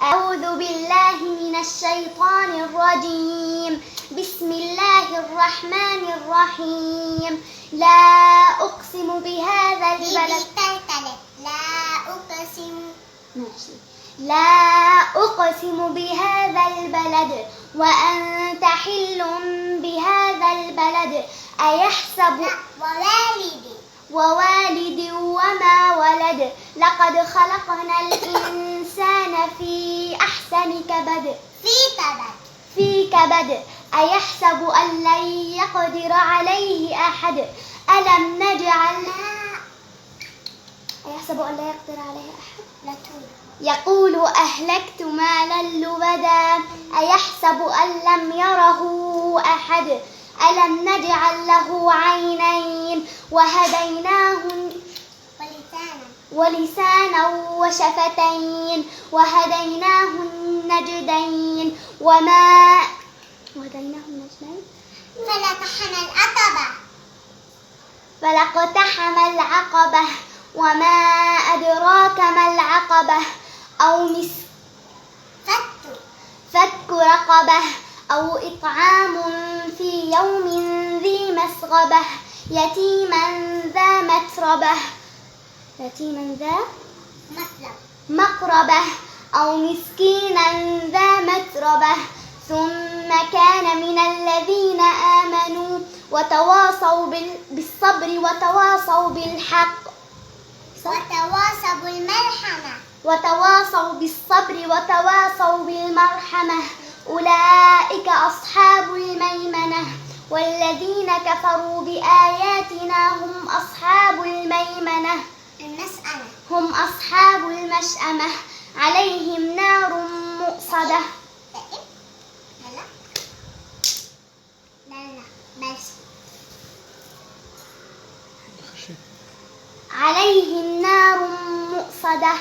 أعوذ بالله من الشيطان الرجيم. بسم الله الرحمن الرحيم. لا أقسم بهذا البلد. لا أقسم بهذا البلد وأنت حل بهذا البلد. أيحسب ووالد وما ولد. لقد خلقنا الإنسان في أحسن كبد. أيحسب أن لن يقدر عليه أحد. ألم نجعل أيحسب أن لا يقدر عليه أحد. يقول أهلكت مالا لبدا. أيحسب أن لم يره أحد. ألم نجعل له عينين وهديناه ولسانا وشفتين وهديناه النجدين فلاقتحم العقبة وما أدراك ما العقبة. فك رقبة أو إطعام في يوم ذي مسغبة. يتيما ذا مقربة أو مسكينا ذا متربة. ثم كان من الذين آمنوا وتواصوا بالصبر وتواصوا بالحق وتواصوا بالصبر وتواصوا بالمرحمة. أولئك أصحاب الميمنة. والذين كفروا بآياتنا هم أصحاب الميمنة هم أصحاب المشأمة. عليهم نار مؤصدة. عليهم نار مؤصدة.